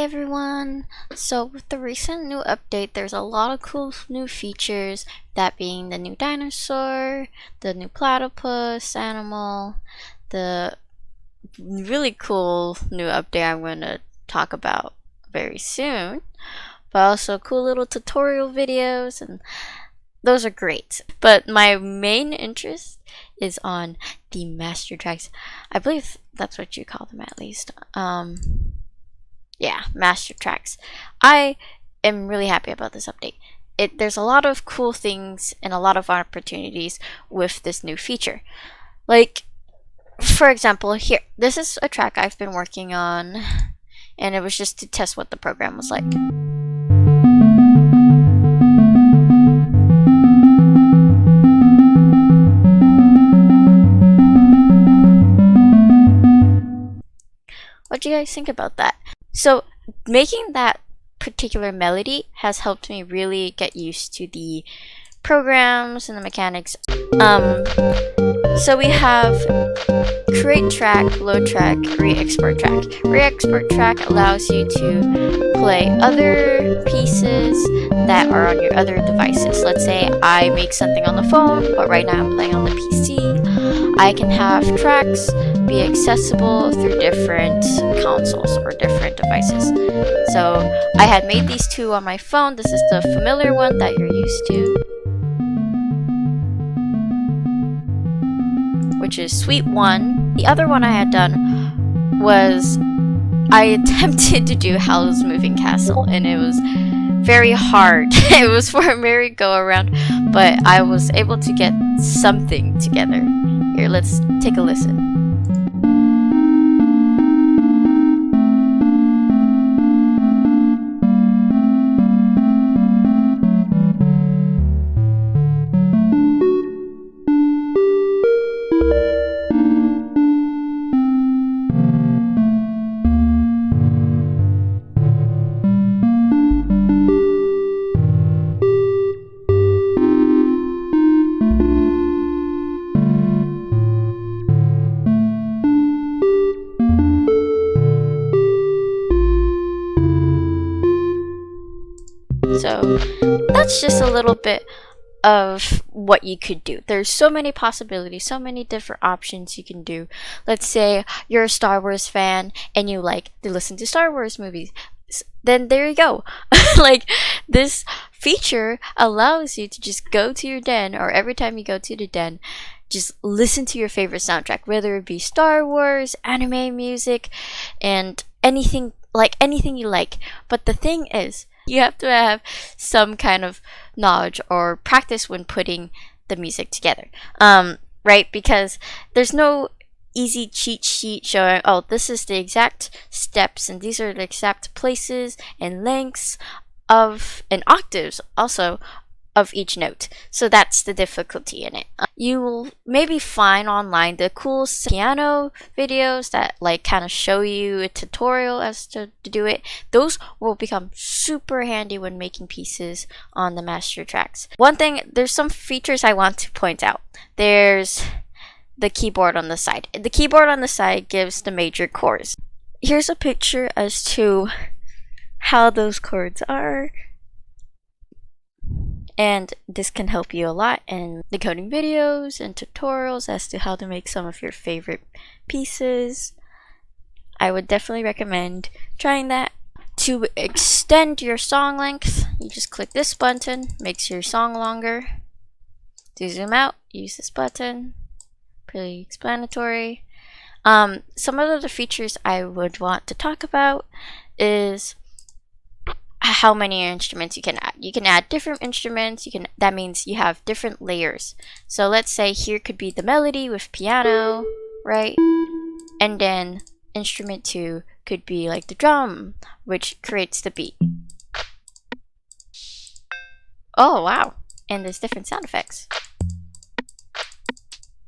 Hey everyone! So with the recent new update, there's a lot of cool new features, that being the new dinosaur, the new platypus animal, the really cool new update I'm going to talk about very soon, but also cool little tutorial videos, and those are great. But my main interest is on the Mastertracks. I believe that's what you call them, at least. Yeah, Mastertracks. I am really happy about this update. There's a lot of cool things and a lot of opportunities with this new feature. Like, for example, here, this is a track I've been working on, and it was just to test what the program was like. What do you guys think about that? So making that particular melody has helped me really get used to the programs and the mechanics. So we have create track, load track, re-export track. Re-export track allows you to play other pieces that are on your other devices. Let's say I make something on the phone, but right now I'm playing on the PC. I can have tracks be accessible through different consoles or different devices. So I had made these two on my phone. This is the familiar one that you're used to, which is Suite 1. The other one I had done was I attempted to do Howl's Moving Castle, and it was very hard. It was for a merry-go-around, but I was able to get something together. Here, let's take a listen. So that's just a little bit of what you could do. There's so many possibilities, so many different options you can do. Let's say you're a Star Wars fan and you like to listen to Star Wars movies. Then there you go. Like, this feature allows you to just go to your den, or every time you go to the den, just listen to your favorite soundtrack, whether it be Star Wars, anime music, and anything you like. But the thing is, you have to have some kind of knowledge or practice when putting the music together, right? Because there's no easy cheat sheet showing, oh, this is the exact steps and these are the exact places and lengths of, and octaves also, of each note. So that's the difficulty in it. You will maybe find online the cool piano videos that like kind of show you a tutorial as to do it. Those will become super handy when making pieces on the Mastertracks. One thing, there's some features I want to point out. There's the keyboard on the side. The keyboard on the side gives the major chords. Here's a picture as to how those chords are. And this can help you a lot in decoding videos and tutorials as to how to make some of your favorite pieces. I would definitely recommend trying that. To extend your song length, you just click this button, makes your song longer. To zoom out, use this button. Pretty explanatory. Some of the features I would want to talk about is how many instruments you can add. You can add different instruments. That means you have different layers. So let's say here could be the melody with piano, right? And then instrument 2 could be like the drum, which creates the beat. Oh wow, and there's different sound effects.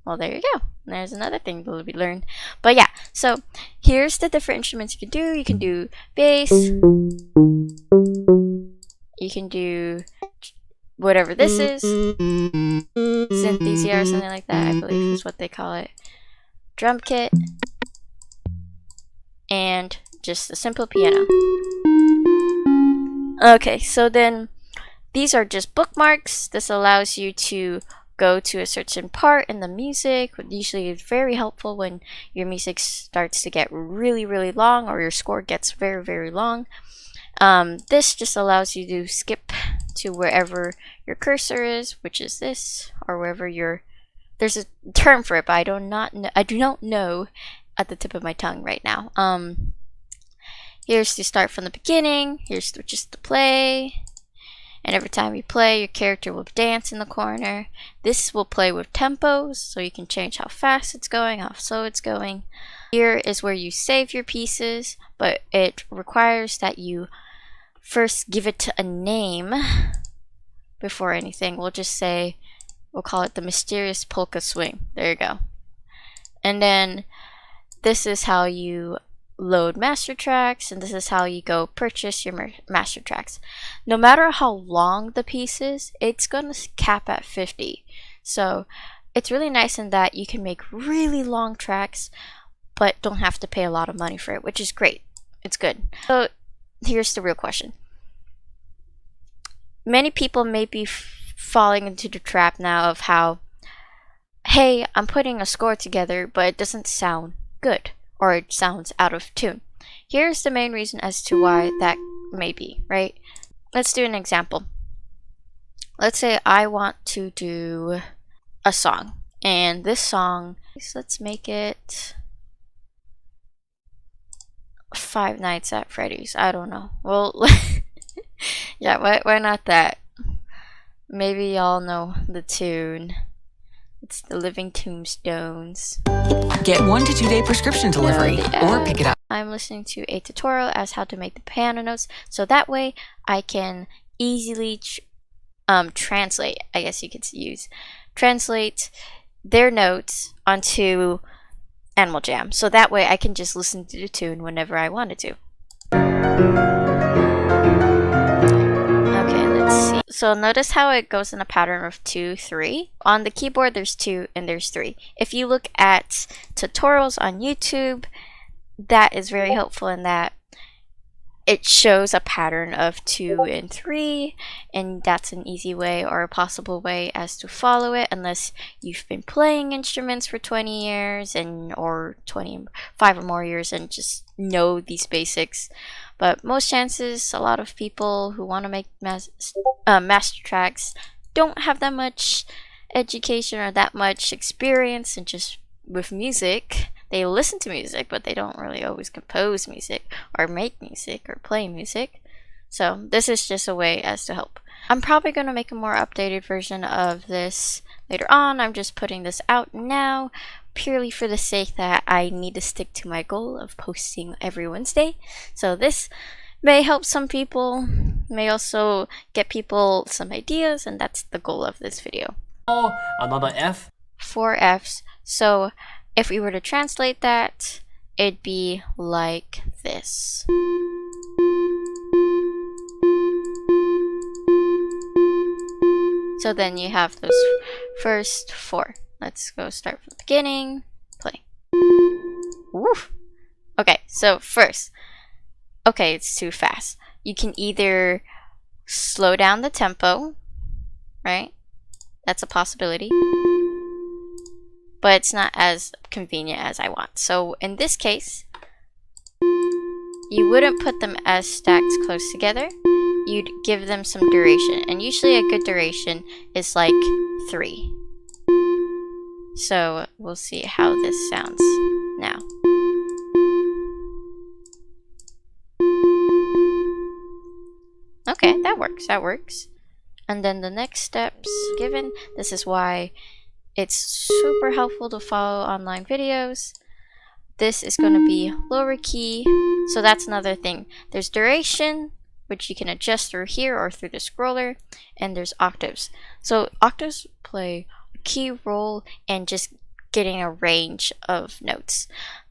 Well, there you go. There's another thing that we learned. But yeah, so here's the different instruments you can do. You can do bass. You can do whatever this is. Synthesia or something like that, I believe is what they call it. Drum kit. And just a simple piano. Okay, so then these are just bookmarks. This allows you to go to a certain part in the music. Usually it's very helpful when your music starts to get really, really long, or your score gets very, very long. This just allows you to skip to wherever your cursor is, which is this, or wherever there's a term for it, but I do not know at the tip of my tongue right now. Here's to start from the beginning. Here's to just to play. And every time you play, your character will dance in the corner. This will play with tempos, so you can change how fast it's going, how slow it's going. Here is where you save your pieces, but it requires that you first give it a name before anything. We'll call it the Mysterious Polka Swing. There you go. And then this is how you load Mastertracks, and this is how you go purchase your Mastertracks. No matter how long the piece is, it's going to cap at 50. So it's really nice in that you can make really long tracks, but don't have to pay a lot of money for it, which is great. It's good. So here's the real question. Many people may be falling into the trap now of how, hey, I'm putting a score together, but it doesn't sound good, or it sounds out of tune. Here's the main reason as to why that may be, right? Let's do an example. Let's say I want to do a song, and this song, let's make it Five Nights at Freddy's. I don't know. Well, yeah, why not that? Maybe y'all know the tune. It's the Living Tombstones. Get 1 to 2 day prescription delivery or pick it up. I'm listening to a tutorial as how to make the piano notes, so that way I can easily translate, I guess you could translate their notes onto Animal Jam, so that way I can just listen to the tune whenever I wanted to. Okay, let's see. So notice how it goes in a pattern of 2, 3. On the keyboard there's 2 and there's 3. If you look at tutorials on YouTube, that is very helpful in that it shows a pattern of 2 and 3, and that's an easy way or a possible way as to follow it, unless you've been playing instruments for 20 years or 25 or more years and just know these basics. But most chances, a lot of people who want to make Mastertracks don't have that much education or that much experience and just with music. They listen to music, but they don't really always compose music or make music or play music. So this is just a way as to help. I'm probably going to make a more updated version of this later on. I'm just putting this out now purely for the sake that I need to stick to my goal of posting every Wednesday. So this may help some people, may also get people some ideas, and that's the goal of this video. Oh, another F? 4 Fs. So if we were to translate that, it'd be like this. So then you have those first 4. Let's go start from the beginning. Play. Woof. Okay, so first. Okay, it's too fast. You can either slow down the tempo, right? That's a possibility. But it's not as convenient as I want. So in this case, you wouldn't put them as stacked close together. You'd give them some duration. And usually a good duration is like 3. So we'll see how this sounds now. Okay, that works. And then the next steps given. This is why it's super helpful to follow online videos. This is going to be lower key. So that's another thing. There's duration, which you can adjust through here or through the scroller. And there's octaves. So octaves play a key role in just getting a range of notes.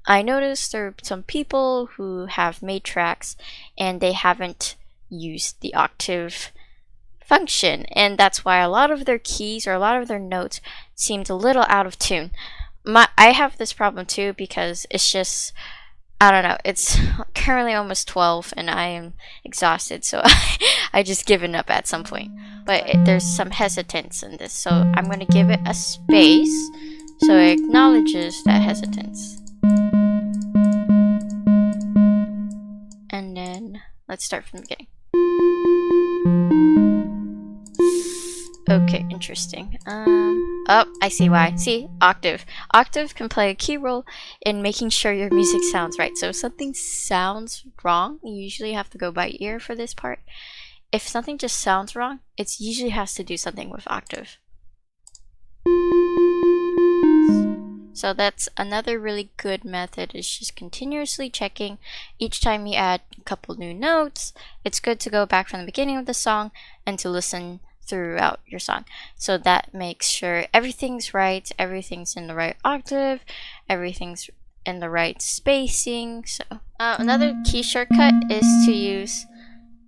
I noticed there are some people who have made tracks and they haven't used the octave function, and that's why a lot of their keys or a lot of their notes seemed a little out of tune. I have this problem too, because it's just I don't know. It's currently almost 12 and I am exhausted, so I just given up at some point. But there's some hesitance in this, so I'm going to give it a space so it acknowledges that hesitance. And then let's start from the beginning. Okay, interesting. Oh, I see why. See, Octave. Octave can play a key role in making sure your music sounds right. So if something sounds wrong, you usually have to go by ear for this part. If something just sounds wrong, it usually has to do something with Octave. So that's another really good method, is just continuously checking each time you add a couple new notes. It's good to go back from the beginning of the song and to listen throughout your song. So that makes sure everything's right, everything's in the right octave, everything's in the right spacing. So another key shortcut is to use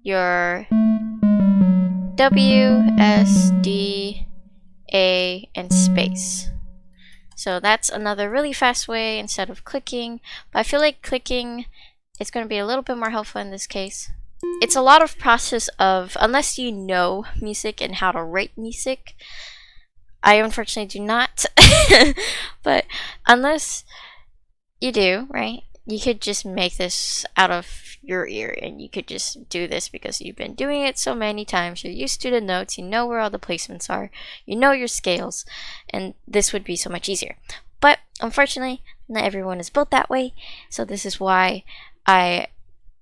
your W, S, D, A, and space. So that's another really fast way instead of clicking. But I feel like clicking is going to be a little bit more helpful in this case. It's a lot of process of, unless you know music and how to write music. I unfortunately do not. But unless you do, right? You could just make this out of your ear, and you could just do this because you've been doing it so many times. You're used to the notes, you know where all the placements are, you know your scales, and this would be so much easier. But unfortunately, not everyone is built that way, so this is why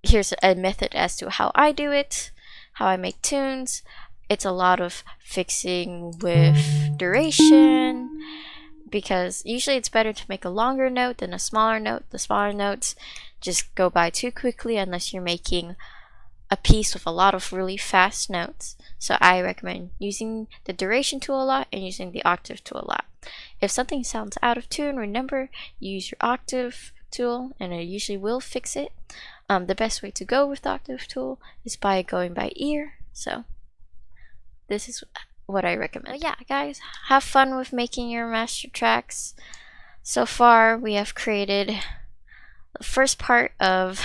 here's a method as to how I do it, how I make tunes. It's a lot of fixing with duration, because usually it's better to make a longer note than a smaller note. The smaller notes just go by too quickly unless you're making a piece with a lot of really fast notes. So I recommend using the duration tool a lot and using the octave tool a lot. If something sounds out of tune, remember, use your octave tool and it usually will fix it. The best way to go with the octave tool is by going by ear. So this is what I recommend. But yeah, guys, have fun with making your master tracks. So far, we have created the first part of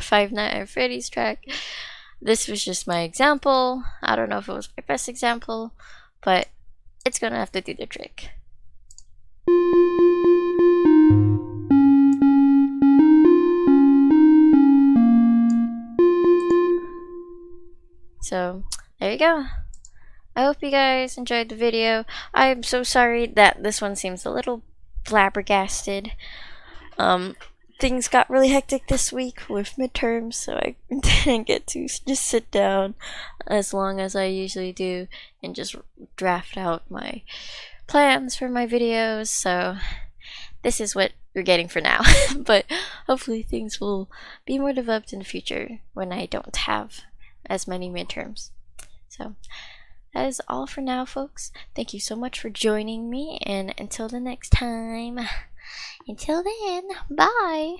Five Nights at Freddy's track. This was just my example. I don't know if it was my best example, but it's gonna have to do the trick. So there you go. I hope you guys enjoyed the video. I'm so sorry that this one seems a little flabbergasted. Things got really hectic this week with midterms, so I didn't get to just sit down as long as I usually do and just draft out my plans for my videos. So this is what you're getting for now. But hopefully things will be more developed in the future when I don't have as many midterms. So that is all for now, folks. Thank you so much for joining me, and until the next time, until then, bye!